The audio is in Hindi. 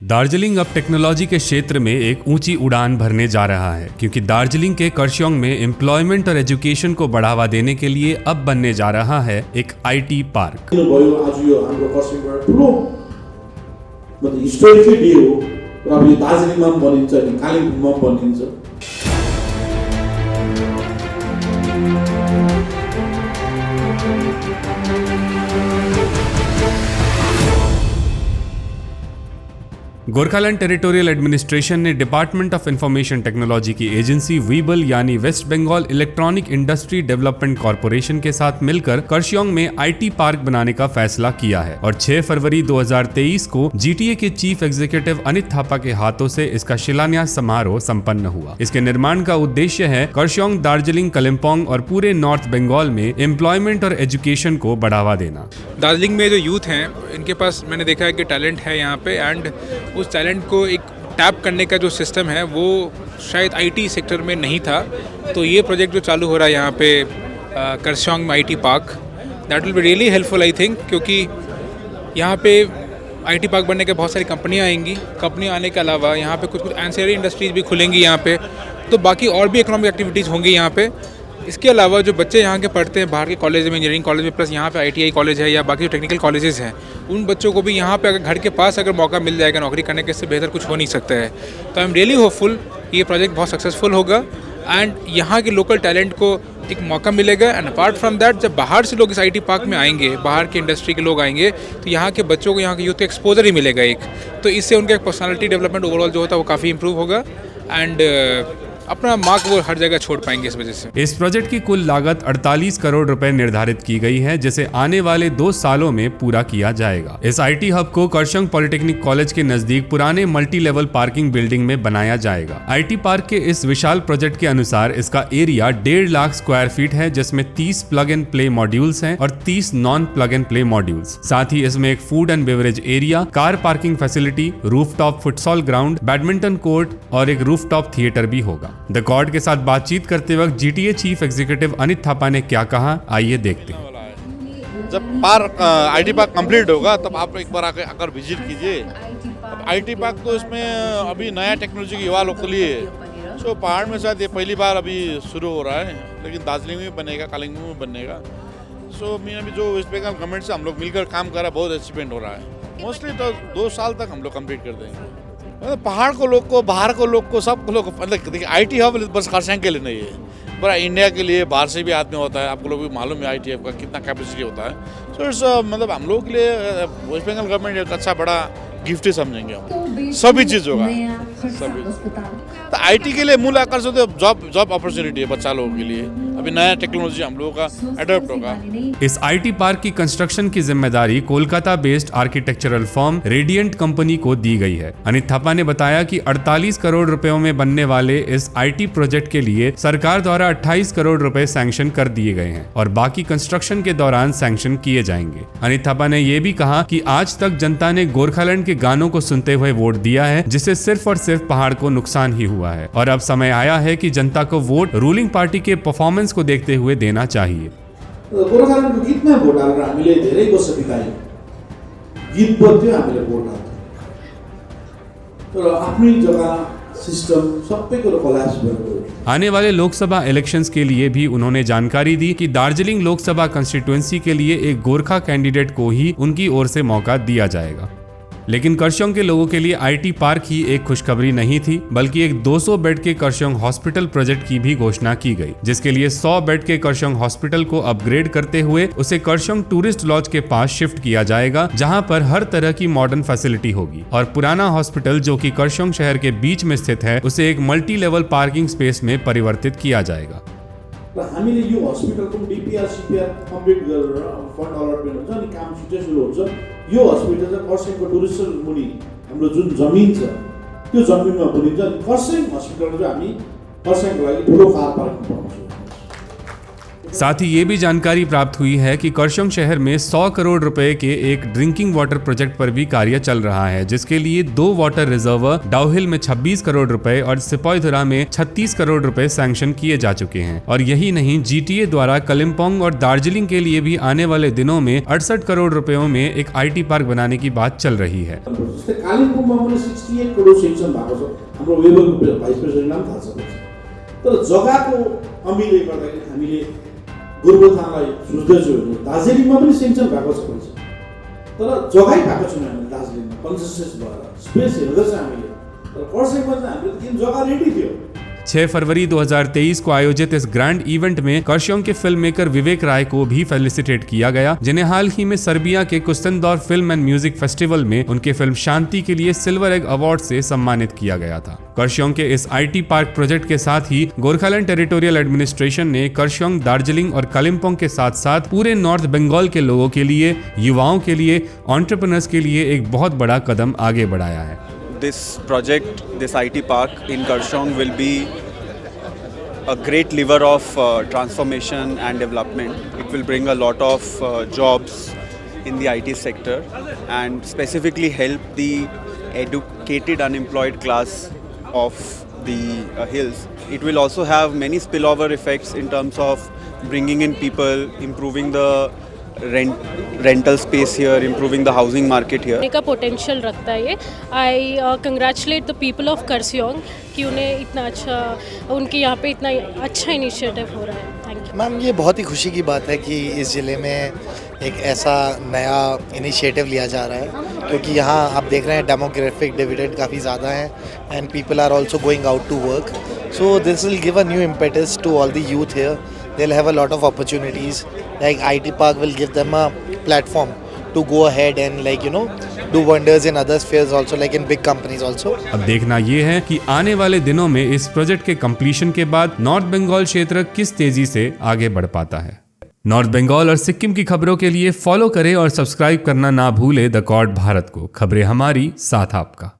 दार्जिलिंग अब टेक्नोलॉजी के क्षेत्र में एक ऊंची उड़ान भरने जा रहा है, क्योंकि दार्जिलिंग के कर्सियोंग में एम्प्लॉयमेंट और एजुकेशन को बढ़ावा देने के लिए अब बनने जा रहा है एक IT park. Gorkhaland territorial administration ने डिपार्टमेंट ऑफ इंफॉर्मेशन टेक्नोलॉजी की एजेंसी वीबल यानी west Bengal electronic industry development corporation के साथ मिलकर कर्सियोंग में आईटी पार्क बनाने का फैसला किया है और 6 फरवरी 2023 को जीटीए के चीफ एग्जीक्यूटिव अनित थापा के हाथों से इसका शिलान्यास समारोह संपन्न हुआ। इसके निर्माण का उद्देश्य है कर्सियोंग, दार्जिलिंग, कालिम्पोंग और पूरे नॉर्थ बंगाल में एम्प्लॉयमेंट और एजुकेशन को बढ़ावा देना। दार्जिलिंग में जो यूथ हैं, इनके पास मैंने देखा है कि टैलेंट है यहाँ पे, एंड उस टैलेंट को एक टैप करने का जो सिस्टम है वो शायद आईटी सेक्टर में नहीं था। तो ये प्रोजेक्ट जो चालू हो रहा है यहाँ पे कर्सियोंग में IT park, that will be really helpful I think, क्योंकि यहाँ पे आईटी पार्क बनने के बहुत सारी कंपनियाँ आएंगी। कंपनियाँ आने के अलावा यहाँ पे कुछ एंसिलरी इंडस्ट्रीज भी खुलेंगी यहाँ पे, तो बाकी और भी इकोनॉमिक एक्टिविटीज़ होंगी यहाँ पे। इसके अलावा जो बच्चे यहाँ के पढ़ते हैं बाहर के कॉलेज में, इंजीनियरिंग कॉलेज में, प्लस यहाँ पे आईटीआई कॉलेज है या बाकी जो टेक्निकल कॉलेजेस हैं, उन बच्चों को भी यहाँ पे अगर घर के पास अगर मौका मिल जाएगा नौकरी करने के, इससे बेहतर कुछ हो नहीं सकता है। तो आई एम रियली होपफुल ये प्रोजेक्ट बहुत सक्सेसफुल होगा एंड यहाँ के लोकल टैलेंट को एक मौका मिलेगा। एंड अपार्ट फ्रॉम दैट, जब बाहर से लोग इस आईटी पार्क में आएंगे, बाहर के इंडस्ट्री के लोग आएंगे, तो यहाँ के बच्चों को, यहाँ के यूथ को एक्सपोजर ही मिलेगा एक, तो इससे उनका पर्सनालिटी डेवलपमेंट ओवरऑल जो होता है वो काफ़ी इंप्रूव होगा एंड अपना मार्क वो हर जगह छोड़ पाएंगे इस वजह से। इस प्रोजेक्ट की कुल लागत 48 करोड़ रुपए निर्धारित की गई है, जिसे आने वाले 2 सालों में पूरा किया जाएगा। इस आईटी हब को कर्सियोंग पॉलिटेक्निक कॉलेज के नजदीक पुराने मल्टी लेवल पार्किंग बिल्डिंग में बनाया जाएगा। आईटी पार्क के इस विशाल प्रोजेक्ट के अनुसार इसका एरिया 1.5 लाख स्क्वायर फीट है, जिसमें 30 प्लग एंड प्ले मॉड्यूल्स हैं और 30 non plug and play modules. साथ ही इसमें एक food and beverage area, car parking facility, rooftop futsal ground, badminton court और एक रूफटॉप थिएटर भी होगा। द कॉर्ड के साथ बातचीत करते वक्त GTA chief executive Anit Thapa ने क्या कहा, आइए देखते हैं। जब पार्क आईटी पार्क कंप्लीट होगा तब आप एक बार आकर विजिट कीजिए। अब आईटी पार्क तो इसमें अभी नया टेक्नोलॉजी के युवा लोग के लिए, सो पहाड़ में शायद ये पहली बार अभी शुरू हो रहा है, लेकिन दार्जिलिंग में बनेगा, कालिम्पोंग में बनेगा। सो मैं अभी जो वेस्ट बंगाल गवर्नमेंट से हम लोग मिलकर काम कर रहा है, बहुत अचीवमेंट हो रहा है। मोस्टली तो 2 साल तक हम लोग कंप्लीट कर देंगे। मतलब पहाड़ को लोग को, बाहर को लोग को, सब लोग, मतलब देखिए आईटी हब बस कर्सियोंग के लिए नहीं है, पूरा इंडिया के लिए, बाहर से भी आदमी होता है। आपको लोग भी मालूम है आईटी हब का कितना कैपेसिटी होता है। सो इट्स मतलब हम लोग के लिए वेस्ट बंगाल गवर्नमेंट एक अच्छा बड़ा गिफ्ट ही समझेंगे हम, सभी चीज़ होगा सभी। तो आईटी के लिए मूल आकर्षण तो जॉब अपॉर्चुनिटी है बच्चा लोगों के लिए। अभी नया टेक्नोलॉजी हम लोगों का अडॉप्ट होगा। इस आईटी पार्क की कंस्ट्रक्शन की जिम्मेदारी Kolkata based architectural firm radiant company को दी गई है। अनित थापा ने बताया कि 48 करोड़ रुपयों में बनने वाले इस आईटी प्रोजेक्ट के लिए सरकार द्वारा 28 करोड़ रुपए सैंक्शन कर दिए गए हैं और बाकी कंस्ट्रक्शन के दौरान सैंक्शन किए जाएंगे। अनित थापा ने यह भी कहा कि आज तक जनता ने गोरखालैंड के गानों को सुनते हुए वोट दिया है, जिससे सिर्फ और सिर्फ पहाड़ को नुकसान ही हुआ है और अब समय आया है कि जनता को वोट रूलिंग पार्टी के परफॉर्मेंस को देखते हुए देना चाहिए। गोरखाल्यान्डको गीतमा भोट हालेर हामीले धेरै वर्ष बितायौँ, गीत बज्यो हामीले भोट हाल्यौँ, तर आफ्नै जग्गा सिस्टम सबै कुरो कोल्याप्स भएर गयो। आने वाले लोकसभा इलेक्शंस के लिए भी उन्होंने जानकारी दी कि दार्जिलिंग लोकसभा कंस्टिट्यूएंसी के लिए एक गोरखा कैंडिडेट को ही उनकी ओर से मौका दिया जाएगा। लेकिन कर्सियोंग के लोगों के लिए आईटी पार्क ही एक खुशखबरी नहीं थी, बल्कि एक 200 बेड के कर्सियोंग हॉस्पिटल प्रोजेक्ट की भी घोषणा की गई, जिसके लिए 100 बेड के कर्सियोंग हॉस्पिटल को अपग्रेड करते हुए उसे कर्सियोंग टूरिस्ट लॉज के पास शिफ्ट किया जाएगा, जहां पर हर तरह की मॉडर्न फैसिलिटी होगी। और पुराना हॉस्पिटल, जो कि कर्सियोंग शहर के बीच में स्थित है, उसे एक मल्टी लेवल पार्किंग स्पेस में परिवर्तित किया जाएगा। हामीले यो हस्पिटलको डीपीआर सीपीआर कम्प्लिट गरेर फन्ड अलटमेन्ट हुन्छ अनि काम छिटै सुरु हुन्छ। यो हस्पिटल चाहिँ कर्सियङको टुरिस्ट मुनि हाम्रो जुन जमिन छ त्यो जमिनमा बनिन्छ अनि कर्सियङ हस्पिटल चाहिँ हामी कर्सियङको लागि ठुलो कार पार्किङ बनाउँछौँ। साथ ही ये भी जानकारी प्राप्त हुई है कि करसोग शहर में 100 करोड़ रुपए के एक ड्रिंकिंग वाटर प्रोजेक्ट पर भी कार्य चल रहा है, जिसके लिए 2 वाटर रिजर्वर डाउहिल में 26 करोड़ रुपए और सिपाहीधुरा में 36 करोड़ रुपए सैंक्शन किए जा चुके हैं। और यही नहीं, जीटीए द्वारा कालिम्पोंग और दार्जिलिंग के लिए भी आने वाले दिनों में 68 करोड़ रुपयों में एक आईटी पार्क बनाने की बात चल रही है। कालिम्पोङमा पनि 68 करोड सेंक्सन भएको छ, हाम्रो वेबको भाइस प्रेसिडेन्टलाई पनि थाहा छ। तर जग्गाको कमीले गर्दाखेरि हामीले गोरुबथानलाई सोच्दैछौँ भने दार्जिलिङमा पनि सेंक्सन भएको छ पैसा, तर जग्गै भएको छैन। हामीले दार्जिलिङमा कन्सिस्टेन्स भएर स्पेस हेर्दैछ हामीले, तर कर्सियङमा चाहिँ हामीले जुन जग्गा रेडी थियो। 6 फरवरी 2023 को आयोजित इस ग्रैंड इवेंट में करसोग के फिल्म मेकर विवेक राय को भी फेलिसिटेट किया गया, जिन्हें हाल ही में सर्बिया के कुस्तनदौर फिल्म एंड म्यूजिक फेस्टिवल में उनके फिल्म शांति के लिए सिल्वर एग अवार्ड से सम्मानित किया गया था। करसोग के इस आईटी पार्क प्रोजेक्ट के साथ ही गोरखालैंड टेरिटोरियल एडमिनिस्ट्रेशन ने करसोग, दार्जिलिंग और कालिम्पोंग के साथ साथ पूरे नॉर्थ बंगाल के लोगों के लिए, युवाओं के लिए, एंटरप्रेन्योर्स के लिए एक बहुत बड़ा कदम आगे बढ़ाया है। This project, this IT park in Kurseong will be a great lever of transformation and development. It will bring a lot of jobs in the IT sector and specifically help the educated unemployed class of the hills. It will also have many spillover effects in terms of bringing in people, improving the rental space here, improving the housing market here. का पोटेंशियल रखता है ये। आई congratulate the people of Karsog कि उन्हें इतना अच्छा, उनके यहाँ पे इतना अच्छा इनिशिएटिव हो रहा है। Thank you ma'am. ये बहुत ही खुशी की बात है कि इस ज़िले में एक ऐसा नया इनिशिएटिव लिया जा रहा है, क्योंकि यहाँ आप देख रहे हैं डेमोग्राफिक डिविडेंड काफ़ी ज़्यादा है and people are also going out to work, so this will give a new impetus to all the youth here. They'll have a lot of opportunities. Like IT Park will give them a platform to go ahead and do wonders in other spheres also, like in big companies also. अब देखना ये है कि आने वाले दिनों में इस प्रोजेक्ट के कंप्लीशन के बाद नॉर्थ बंगाल क्षेत्र किस तेजी से आगे बढ़ पाता है। नॉर्थ बंगाल और सिक्किम की खबरों के लिए फॉलो करें और सब्सक्राइब करना ना भूले द कॉर्ड भारत को। खबरें हमारी, साथ आपका।